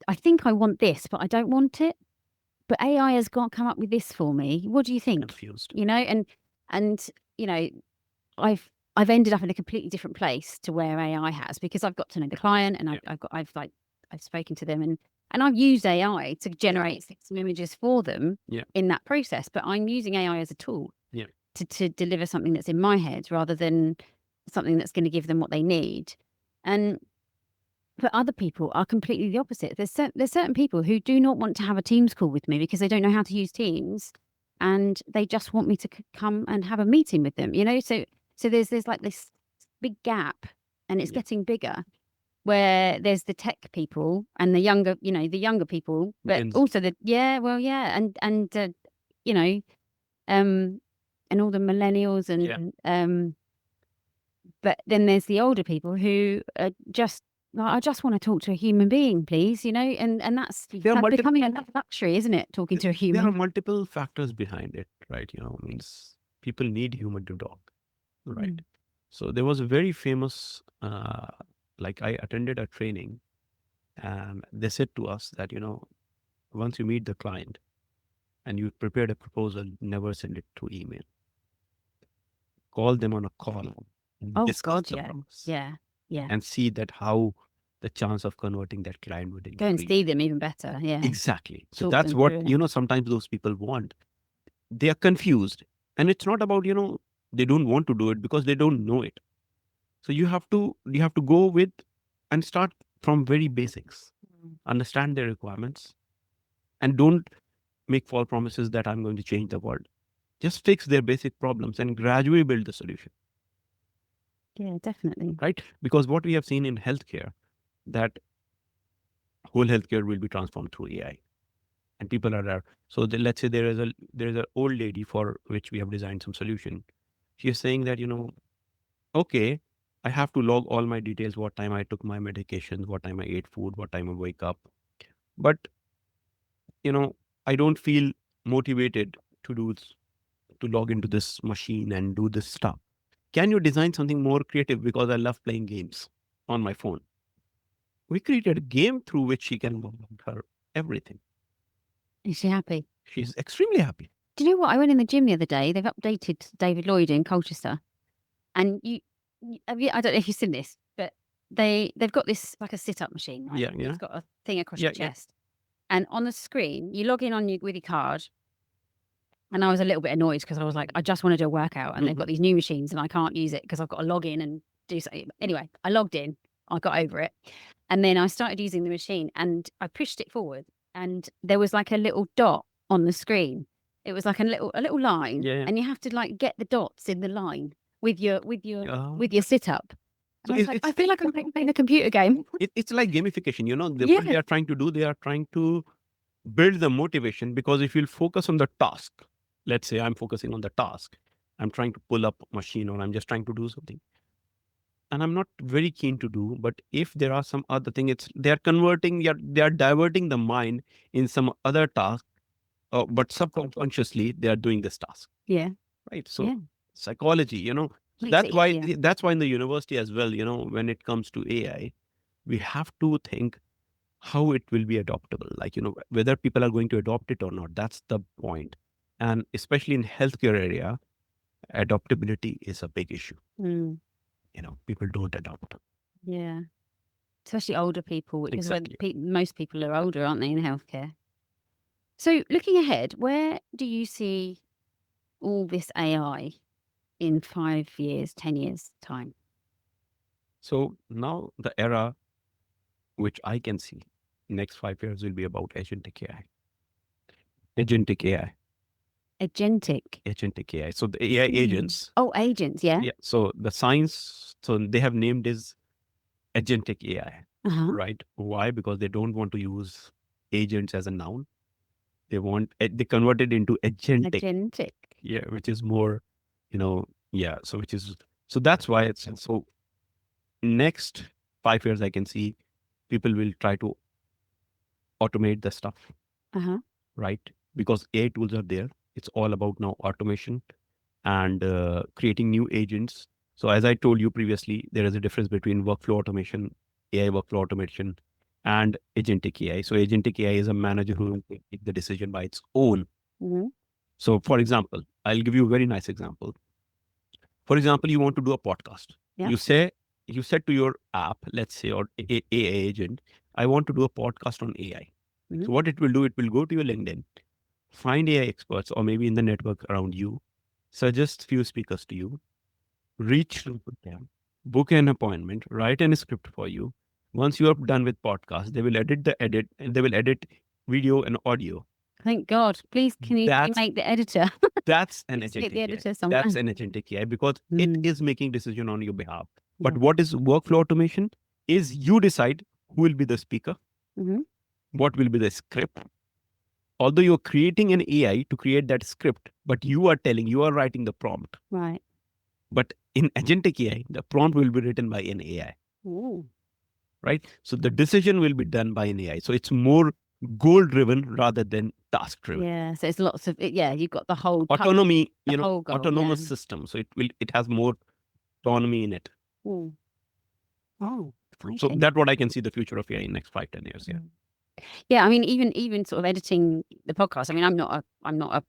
I think I want this, but I don't want it. But AI has come up with this for me. What do you think? Confused. And I've ended up in a completely different place to where AI has, because I've got to know the client and I've spoken to them and I've used AI to generate some images for them in that process. But I'm using AI as a tool to deliver something that's in my head rather than something that's going to give them what they need. And but other people are completely the opposite. There's certain people who do not want to have a Teams call with me because they don't know how to use Teams, and they just want me to come and have a meeting with them. So there's like this big gap, and it's getting bigger, where there's the tech people and the younger people, but Gens. also you know, and all the millennials and but then there's the older people who are just like, I just want to talk to a human being, please, and that's becoming a luxury, isn't it? Talking to a There are human. multiple factors behind it, right? Means people need human to talk, right? So there was a very famous, like I attended a training, and they said to us that, once you meet the client and you prepared a proposal, never send it through email. Call them on a call and Oh discuss God, the yeah, promise yeah. and see that how the chance of converting that client would Go and increase. see them even better, yeah. Exactly. So Talk that's them what, through it. sometimes those people want. They are confused. And it's not about, they don't want to do it because they don't know it. So you have to go with and start from very basics. Understand their requirements and don't make false promises that I'm going to change the world. Just fix their basic problems and gradually build the solution. Yeah, definitely. Right? Because what we have seen in healthcare, that whole healthcare will be transformed through AI. And people are there. So let's say there is an old lady for which we have designed some solution. She is saying that, okay, I have to log all my details, what time I took my medications, what time I ate food, what time I wake up. But, I don't feel motivated to to log into this machine and do this stuff. Can you design something more creative? Because I love playing games on my phone. We created a game through which she can log her everything. Is she happy? She's extremely happy. Do you know what? I went in the gym the other day. They've updated David Lloyd in Colchester, and I don't know if you've seen this, but they've got this like a sit up machine, right? Yeah, yeah. It's got a thing across Yeah, your yeah. chest, and on the screen you log in with your card. And I was a little bit annoyed because I was like, I just want to do a workout, and they've got these new machines, and I can't use it because I've got to log in and do something. Anyway, I logged in, I got over it, and then I started using the machine, and I pushed it forward, and there was like a little dot on the screen. It was like a little line, Yeah, yeah. and you have to like get the dots in the line with your Uh, with your sit up. so And I was like, I feel like I'm playing a computer game. it's like gamification. What Yeah, they are trying to do, they are trying to build the motivation, because if you'll focus on the task, let's say I'm focusing on the task, I'm trying to pull up a machine or I'm just trying to do something and I'm not very keen to do, but if there are some other thing, they are converting, they are diverting the mind in some other task, but subconsciously they are doing this task, yeah, right? So yeah. psychology, so Makes it easier. that's why in the university as well, when it comes to AI, we have to think how it will be adoptable, like, whether people are going to adopt it or not. That's the point. And especially in healthcare area, adoptability is a big issue. Mm, People don't adopt. yeah. Especially older people, because Exactly. most people are older, aren't they, in healthcare? So, looking ahead, where do you see all this AI in 5 years, 10 years' time? So now the era which I can see next 5 years will be about agentic AI. Agentic AI. Agentic. Agentic AI. So the AI agents. Oh, agents, yeah. Yeah. So the science, so they have named is agentic AI, Uh-huh. right? Why? Because they don't want to use agents as a noun. They convert it into agentic. Agentic. Yeah, which is more, yeah. So that's why it's so next 5 years I can see people will try to automate the stuff, Uh-huh. right? Because AI tools are there. It's all about now automation and creating new agents. So as I told you previously, there is a difference between workflow automation, AI workflow automation, and agentic AI. So agentic AI is a manager who will take the decision by its own. Mm-hmm. So for example, I'll give you a very nice example. For example, you want to do a podcast. Yeah. You said to your app, let's say, or AI agent, I want to do a podcast on AI. Mm-hmm. So what it will do, it will go to your LinkedIn, find AI experts or maybe in the network around you, suggest few speakers to you, reach through to them, book an appointment, write a script for you. Once you are done with podcast, they will edit and they will edit video and audio. Thank God. Please, can you That's make the editor? that's an Please get agentic the AI. editor somewhere. That's an agentic AI because it Mm. is making decision on your behalf. But Yeah. what is workflow automation? Is you decide who will be the speaker, Hmm. what will be the script. Although you're creating an AI to create that script, but you are writing the prompt. Right. But in agentic AI, the prompt will be written by an AI, Ooh. right? So the decision will be done by an AI. So it's more goal driven rather than task driven. Yeah. So it's lots of yeah. You've got the whole Autonomy, the whole goal. autonomous Yeah. system. So it has more autonomy in it. Ooh. Oh, So exciting. that's what I can see the future of AI in next 5-10 years. Yeah. Yeah, I mean, even sort of editing the podcast. I mean, I'm not a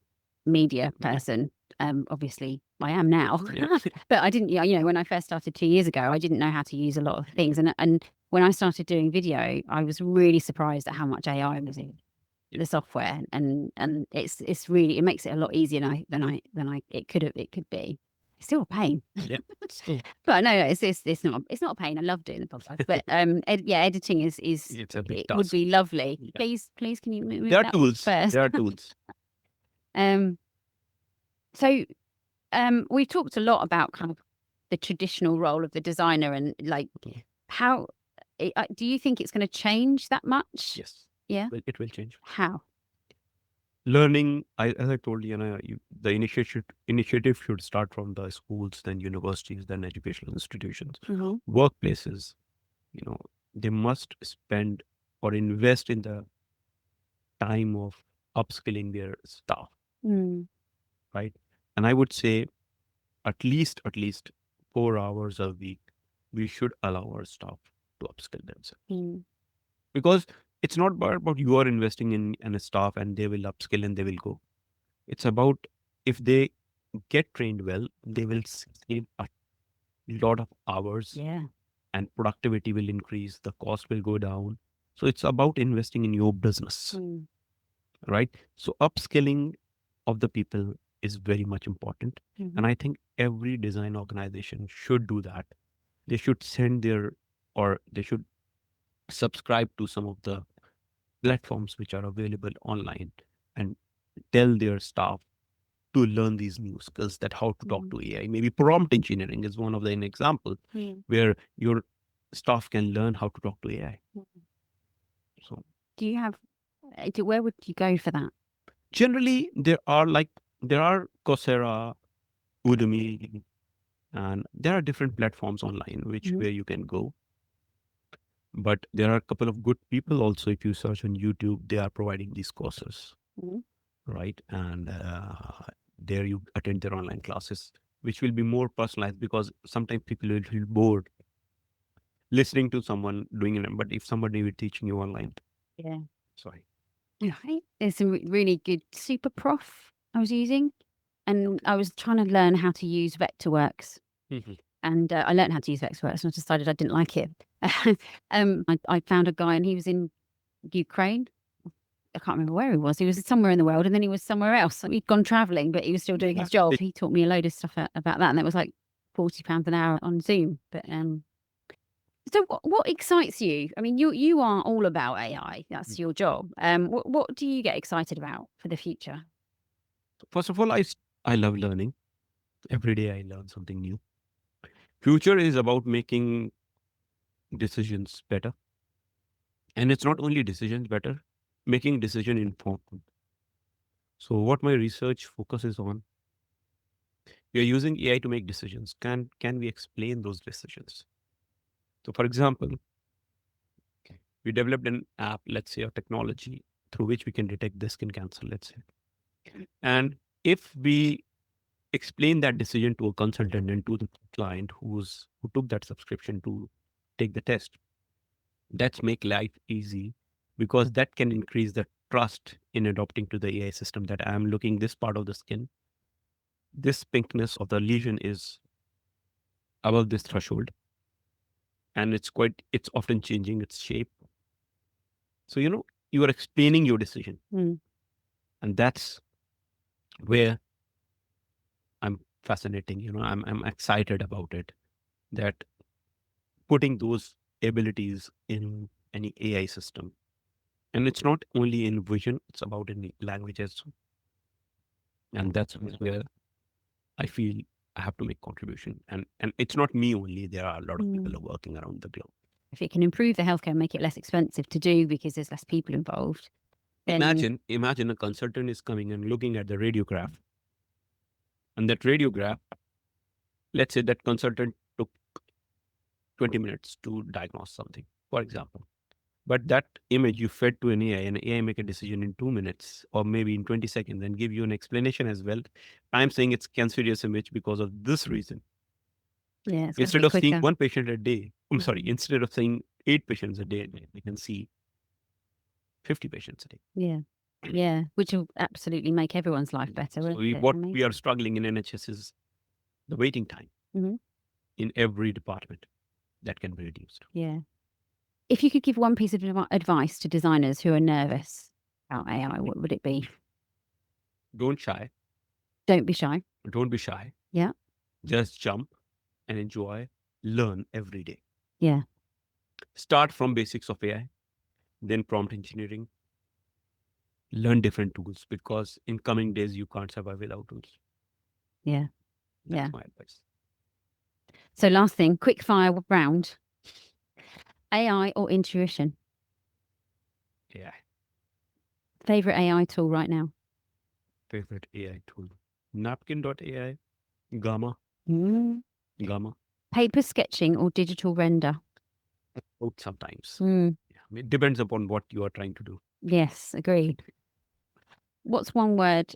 media person. Obviously, I am now, Yeah. but I didn't. When I first started 2 years ago, I didn't know how to use a lot of things, and when I started doing video, I was really surprised at how much AI was in the software, and it's really it makes it a lot easier than I it could be. It's still a pain. Yeah. Still, But no, it's not a pain. I love doing the podcast, but editing is it's a big it would task. be lovely. Yeah. Please, can you move There are that tools. first? There are tools. Um, so we've talked a lot about kind of the traditional role of the designer and like how do you think it's going to change that much? Yes. Yeah. It will change. How? Learning, as I told you, the initiative should start from the schools, then universities, then educational institutions, Mhm. workplaces. You know, they must spend or invest in the time of upskilling their staff, Mm. right? And I would say at least 4 hours a week, we should allow our staff to upskill themselves Mm. because it's not about you are investing in a staff and they will upskill and they will go. It's about if they get trained well, they will save a lot of hours Yeah. and productivity will increase, the cost will go down. So it's about investing in your business, Mm. right? So upskilling of the people is very much important. Mhm. And I think every design organization should do that. They should send their, or they should subscribe to some of the platforms which are available online and tell their staff to learn these new skills, that how to talk Mm. to AI. Maybe prompt engineering is one of the an example Mm. where your staff can learn how to talk to AI. Mm. So Do you have? Where would you go for that? generally there are Coursera, Udemy, and there are different platforms online which Mhm. where you can go. But there are a couple of good people also. If you search on YouTube, they are providing these courses, Mhm. right? And there you attend their online classes, which will be more personalized because sometimes people will feel bored listening to someone doing it. But if somebody will teaching you online, Yeah. sorry. Right. There's some really good super prof I was using, and I was trying to learn how to use Vectorworks. Mhm. And I learned how to use Vectorworks, and I decided I didn't like it. I found a guy, and he was in Ukraine. I can't remember where he was. He was somewhere in the world, and then he was somewhere else. He'd gone traveling, but he was still doing his job. He taught me a load of stuff about that, and that was like £40 an hour on Zoom. But so what excites you? I mean, you are all about AI. That's your job. What do you get excited about for the future? First of all, I love learning. Every day I learn something new. Future is about making decisions better. And it's not only decisions better, making decision informed. So what my research focuses on, we are using AI to make decisions. Can we explain those decisions? So for example, we developed an app, let's say a technology through which we can detect the skin cancer, let's say. And if we explain that decision to a consultant and to the client who took that subscription to take the test, that's make life easy because that can increase the trust in adopting to the AI system that I'm looking this part of the skin. This pinkness of the lesion is above this threshold and it's often changing its shape. So, you are explaining your decision Mm. and that's where I'm fascinating. I'm excited about it. That putting those abilities in any AI system, and it's not only in vision; it's about in languages, and that's where I feel I have to make contribution. And it's not me only. There are a lot of people are working around the globe. If it can improve the healthcare and make it less expensive to do because there's less people involved, then Imagine a consultant is coming and looking at the radiograph, and that radiograph, let's say that consultant took 20 minutes to diagnose something, for example. But that image you fed to an AI, and AI make a decision in 2 minutes or maybe in 20 seconds and give you an explanation as well. I'm saying it's cancerous image because of this reason. yeah, it's Instead of seeing quicker. one patient a day, I'm sorry, instead of seeing 8 patients a day, they can see 50 patients a day. Yeah. Yeah, which will absolutely make everyone's life better. So what we are struggling in NHS is the waiting time in every department that can be reduced. Yeah. If you could give one piece of advice to designers who are nervous about AI, what would it be? Don't shy. Don't be shy. Don't be shy. Yeah. Just jump and enjoy, learn every day. Yeah. Start from basics of AI, then prompt engineering. Learn different tools because in coming days you can't survive without tools. Yeah. That's my advice. So last thing, quick fire round. AI or intuition? AI. Favorite AI tool right now? Favorite AI tool. Napkin.ai. Gamma. Gamma. Paper sketching or digital render? Both sometimes. Yeah. It depends upon what you are trying to do. Yes, agreed. What's one word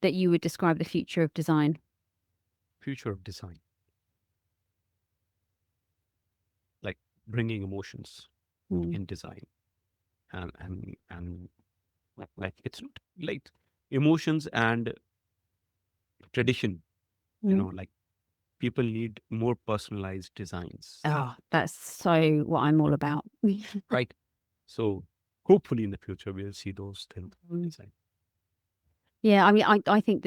that you would describe the future of design? Future of design. Like bringing emotions in design. And like it's not like emotions and tradition, like people need more personalized designs. Oh, that's so what I'm all about. Right. So hopefully in the future we'll see those things. Yeah, I mean, I think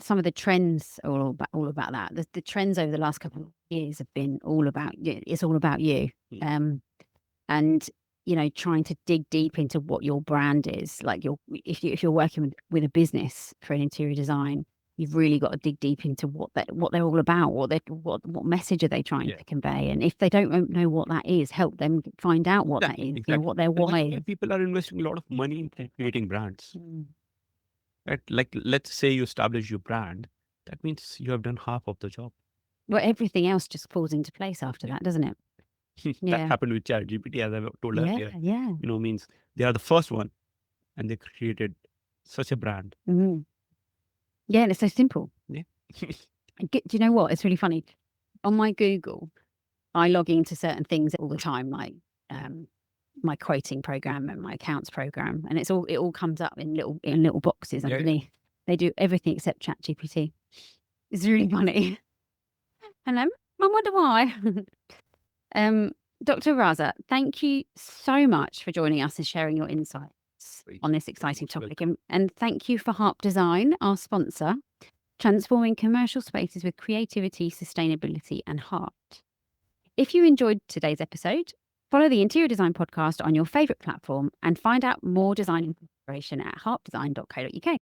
some of the trends are all about that. The trends over the last couple of years have been all about it's all about you, and trying to dig deep into what your brand is. Like if you're working with a business for an interior design, you've really got to dig deep into what they're all about. What message are they trying to convey? And if they don't know what that is, help them find out what that is. Exactly. What their why is. People are investing a lot of money in creating brands. Right? Like let's say you establish your brand, that means you have done half of the job. Well, everything else just falls into place after that, doesn't it? That happened with ChatGPT, as I told earlier. Yeah. Means they are the first one, and they created such a brand. Yeah, and it's so simple. Yeah. Do you know what? It's really funny. On my Google, I log into certain things all the time, like my quoting program and my accounts program, and it all comes up in little boxes underneath. They do everything except ChatGPT. It's really funny. And I wonder why. Dr. Raza, thank you so much for joining us and sharing your insights on this exciting topic. And thank you for Harp Design, our sponsor, transforming commercial spaces with creativity, sustainability, and heart. If you enjoyed today's episode, follow the Interior Design Podcast on your favourite platform and find out more design inspiration at harpdesign.co.uk.